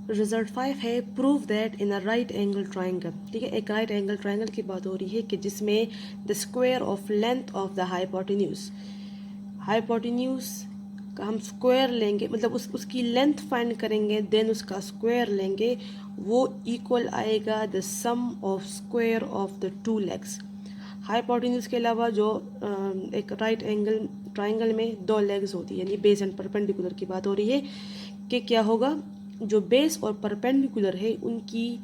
Result 5 है prove that in a right angle triangle. ठीक है, एक राइट एंगल ट्राइंगल की बात हो रही है कि जिसमें the square of length of the hypotenuse, hypotenuse का हम स्क्वायर लेंगे, मतलब उसकी लेंथ फाइंड करेंगे, देन उसका स्क्वायर लेंगे, वो इक्वल आएगा the sum of square of the two legs. Hypotenuse के अलावा जो एक राइट एंगल ट्राइंगल में दो लेग्स होती है, यानी बेस एंड परपेंडिकुलर की बात हो रही है कि क्या होगा, जो बेस और परपेंडिकुलर है उनकी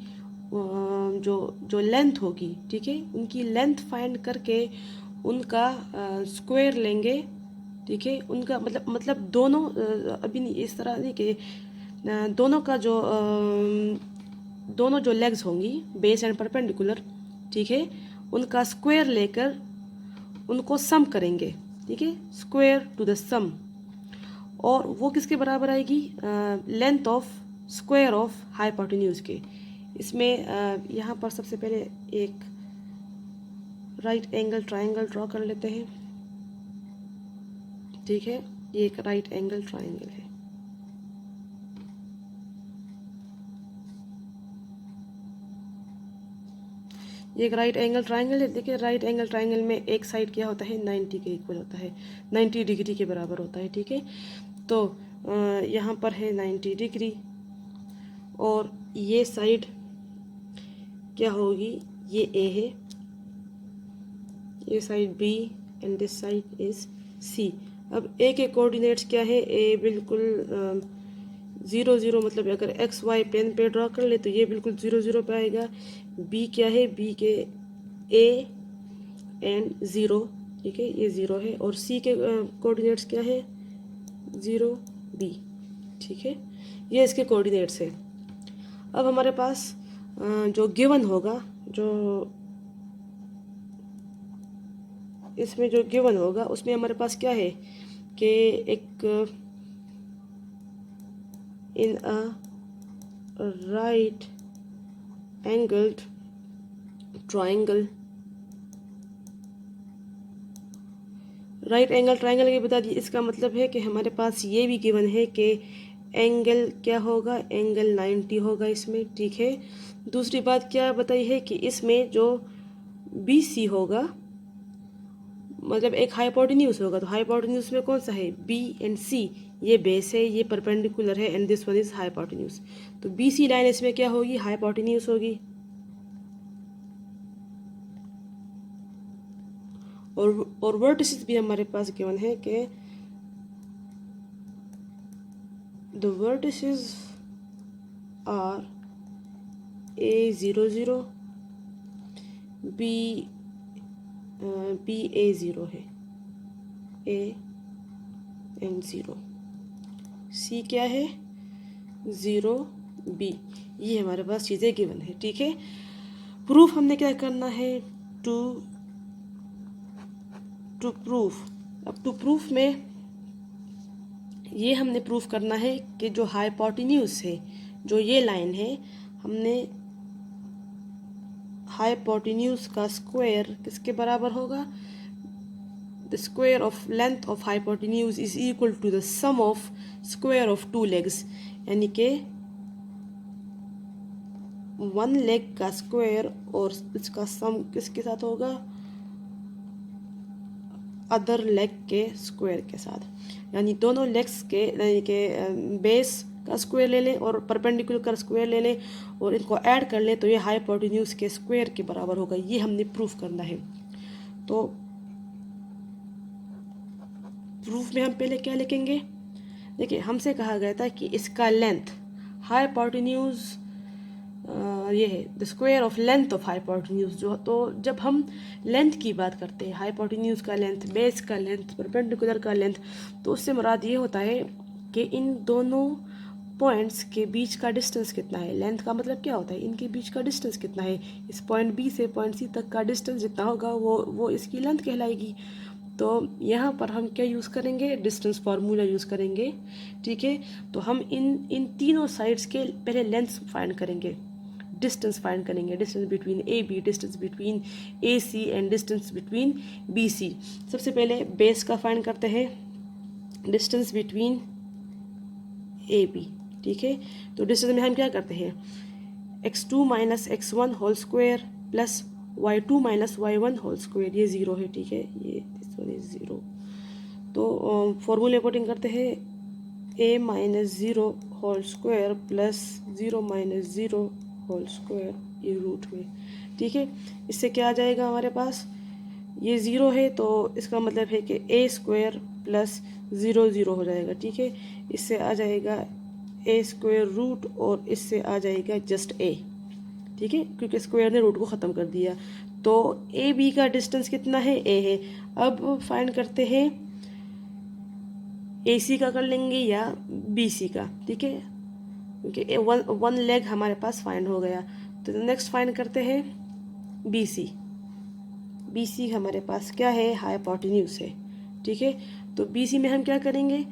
जो जो लेंथ होगी, ठीक है, उनकी लेंथ फाइंड करके उनका स्क्वायर लेंगे। ठीक है, उनका मतलब दोनों अभी नहीं, इस तरह नहीं कि दोनों का जो दोनों जो लेग्स होंगी बेस एंड परपेंडिकुलर, ठीक है, उनका स्क्वायर लेकर उनको सम करेंगे। ठीक है, स्क्वायर टू द सम, और वो किसके बराबर आएगी, length of square of hypotenuse के। इसमें यहाँ पर सबसे पहले एक राइट एंगल ट्राइंगल ड्रॉ कर लेते हैं। ठीक है, ये एक राइट एंगल ट्राइंगल है। ये एक राइट एंगल ट्राइंगल है। देखिए, राइट एंगल ट्राइंगल में एक साइड क्या होता है, 90 के इक्वल होता है, 90 डिग्री के बराबर होता है। ठीक है, तो यहाँ पर है 90 डिग्री, और ये साइड क्या होगी, ये ए है, ये side B, and this side is C. अब ए के कोऑर्डिनेट्स क्या है, ए बिल्कुल 0 0, मतलब अगर एक्स वाई प्लेन पे ड्रॉ कर ले तो ये बिल्कुल 0 0 पे आएगा। बी क्या है, बी के ए एंड 0, ठीक है, ये 0 है, और सी के कोऑर्डिनेट्स क्या है, 0 बी। ठीक है, ये इसके कोऑर्डिनेट्स है। अब हमारे पास जो गिवन होगा, जो इसमें जो गिवन होगा उसमें हमारे पास क्या है कि एक in a right angled triangle, right angle triangle के बता दिए, इसका मतलब है कि हमारे पास ये भी गिवन है कि एंगल क्या होगा, एंगल 90 होगा इसमें। ठीक है, दूसरी बात क्या बताई है कि इसमें जो बी सी होगा, मतलब एक हाइपोटेन्यूज होगा, तो हाइपोटेन्यूज में कौन सा है, बी एंड सी, ये बेस है, ये परपेंडिकुलर है, and this one is hypotenuse. तो बी सी लाइन इसमें क्या होगी, हाइपोटेन्यूज होगी। और वर्टिसेस भी हमारे पास गिवन है कि the vertices are A 0 0, B A 0 है, ए एंड 0, सी क्या है, 0 बी। ये हमारे पास चीज़ें गिवन है। ठीक है, प्रूफ हमने क्या करना है, टू प्रूफ। अब टू प्रूफ में ये हमने प्रूफ करना है कि जो हाइपोटेन्यूज है, जो ये लाइन है, हमने हाइपोटेन्यूज का स्क्वायर किसके बराबर होगा, the square of length of hypotenuse is equal to the sum of square of two legs, यानी कि वन लेग का स्क्वायर और इसका सम किसके साथ होगा, अदर लेग के स्क्वायर के साथ। यानी दोनों लेग्स के, यानी कि बेस का स्क्वायर ले लें और परपेंडिकुलर का स्क्वायर ले लें और इनको ऐड कर लें, तो ये हाइपोटेन्यूज के स्क्वायर के बराबर होगा। ये हमने प्रूफ करना है। तो प्रूफ में हम पहले क्या लिखेंगे, देखिए हमसे कहा गया था कि इसका लेंथ, हाइपोटेन्यूज ये है the square of length of hypotenuse. जो तो जब हम लेंथ की बात करते हैं, हाइपोटेन्यूज का लेंथ, बेस का लेंथ, परपेंडिकुलर का लेंथ, तो उससे मुराद ये होता है कि इन दोनों पॉइंट्स के बीच का डिस्टेंस कितना है। लेंथ का मतलब क्या होता है, इनके बीच का डिस्टेंस कितना है। इस पॉइंट बी से पॉइंट सी तक का डिस्टेंस जितना होगा वो इसकी लेंथ कहलाएगी। तो यहाँ पर हम क्या यूज़ करेंगे, डिस्टेंस फार्मूला यूज़ करेंगे। ठीक है, तो हम इन तीनों साइड्स के पहले लेंथ फाइंड करेंगे, डिस्टेंस फाइंड करेंगे, distance between A B, distance between A C and distance between B C. सबसे पहले बेस का फाइंड करते हैं, डिस्टेंस बिटवीन ए बी। ठीक है, तो डिस्टेंस में हम क्या करते हैं, x2 minus x1 whole square plus y2 minus y1 whole square, ये ज़ीरो है, ठीक है, ये ज़ीरो। तो फॉर्मूले पुटिंग करते हैं, a minus zero whole square plus zero minus zero whole square, ये रूट में, ठीक है। इससे क्या आ जाएगा हमारे पास, ये ज़ीरो है तो इसका मतलब है कि a square plus zero zero हो जाएगा, ठीक है। इससे आ जाएगा a स्क्वायर रूट और इससे आ जाएगा जस्ट a, ठीक है, क्योंकि स्क्वायर ने रूट को ख़त्म कर दिया। तो ए बी का डिस्टेंस कितना है, a है। अब फाइंड करते हैं ए सी का कर लेंगे या बी सी का, ठीक है, क्योंकि वन लेग हमारे पास फाइंड हो गया। तो नेक्स्ट फाइंड करते हैं बी सी। बी सी हमारे पास क्या है, हाइपोटेन्यूज है, ठीक है। तो बी सी में हम क्या करेंगे,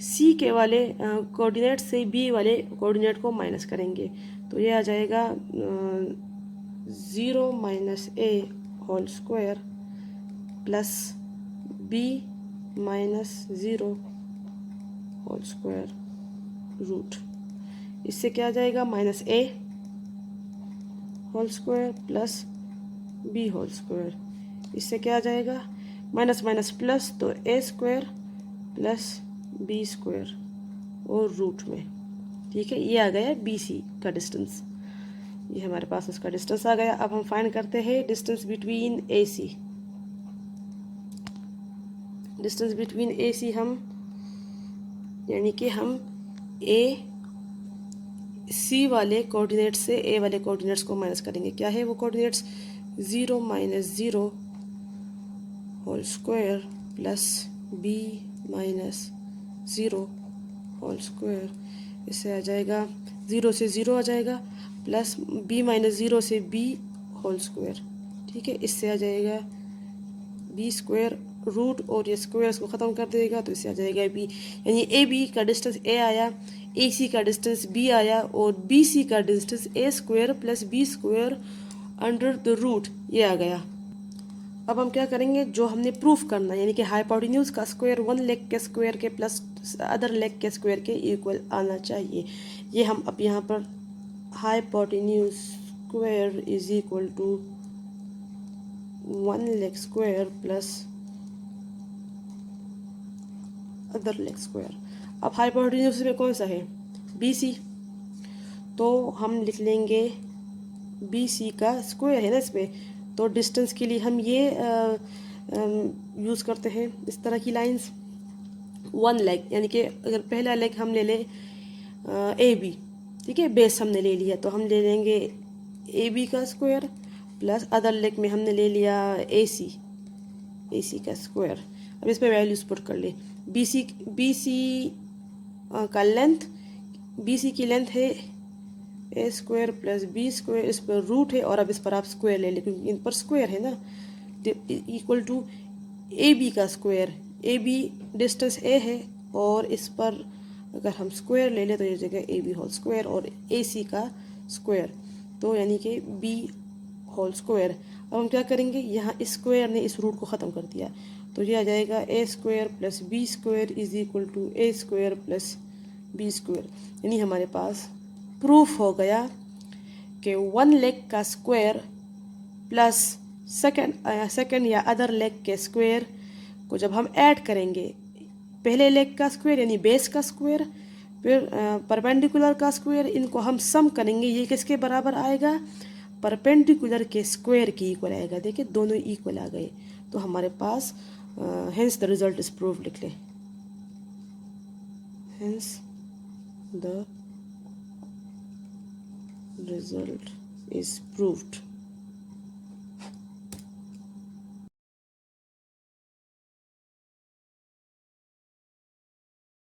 सी के वाले कोऑर्डिनेट से बी वाले कोऑर्डिनेट को माइनस करेंगे। तो ये आ जाएगा 0 minus a whole square plus b minus 0 whole square root. इससे क्या आ जाएगा, minus a whole square plus b whole square. इससे क्या आ जाएगा, माइनस माइनस प्लस, तो a square plus b square और रूट में, ठीक है। ये आ गया बी सी का डिस्टेंस, ये हमारे पास उसका डिस्टेंस आ गया। अब हम फाइंड करते हैं distance between A C. Distance between A सी हम यानी कि हम ए सी वाले कोऑर्डिनेट से ए वाले कोऑर्डिनेट्स को माइनस करेंगे। क्या है वो coordinates, 0 minus 0 whole square plus b minus 0 whole square. इससे आ जाएगा 0 से 0 आ जाएगा प्लस b माइनस 0 से b होल स्क्वायर, ठीक है। इससे आ जाएगा b स्क्वायर रूट और ये स्क्वायर्स को ख़त्म कर देगा, तो इससे आ जाएगा b, यानी ए बी का डिस्टेंस a आया, ए सी का डिस्टेंस b आया और बी सी का distance a square plus b square under the root, ये आ गया। अब हम क्या करेंगे, जो हमने प्रूफ करना, यानी कि हाइपोटेन्यूज का स्क्वायर वन लेग के स्क्वायर के प्लस अदर लेग के स्क्वायर के इक्वल आना चाहिए। ये हम अब यहाँ पर hypotenuse square is equal to one leg square plus other leg square. अब हाइपोटेन्यूज में कौन सा है, बी सी, तो हम लिख लेंगे बी सी का स्क्वायर है ना इसमें, तो डिस्टेंस के लिए हम ये यूज़ करते हैं इस तरह की लाइंस, वन लेग, यानी कि अगर पहला लेग हम ले लें ए बी, ठीक है, बेस हमने ले लिया, तो हम ले लेंगे ए बी का स्क्वायर प्लस अदर लेग में हमने ले लिया ए सी का स्क्वायर। अब इस पर वैल्यूज पुट कर ले, बी सी का लेंथ, बी सी की लेंथ है ए स्क्वायर प्लस बी स्क्वायर, इस पर रूट है और अब इस पर आप स्क्वायर ले लें क्योंकि इन पर स्क्वायर है ना, इक्वल टू ए बी का स्क्वायर, ए बी डिस्टेंस ए है और इस पर अगर हम स्क्वायर ले लें तो ये जगह ए बी होल स्क्वायर और ए सी का स्क्वायर, तो यानी कि बी होल स्क्वायर। अब हम क्या करेंगे, यहाँ इस स्क्वायर ने इस रूट को ख़त्म कर दिया, तो ये आ जाएगा A square plus B square is equal to A square plus B square. यानी हमारे पास प्रूफ हो गया कि वन लेग का स्क्वायर प्लस सेकंड या अदर लेग के स्क्वायर को जब हम ऐड करेंगे, पहले लेग का स्क्वायर यानी बेस का स्क्वायर फिर परपेंडिकुलर का स्क्वायर, इनको हम सम करेंगे, ये किसके बराबर आएगा, परपेंडिकुलर के स्क्वायर की इक्वल आएगा। देखिए दोनों इक्वल आ गए, तो हमारे पास hence the result is proved, लिख लें, hence the result is proved।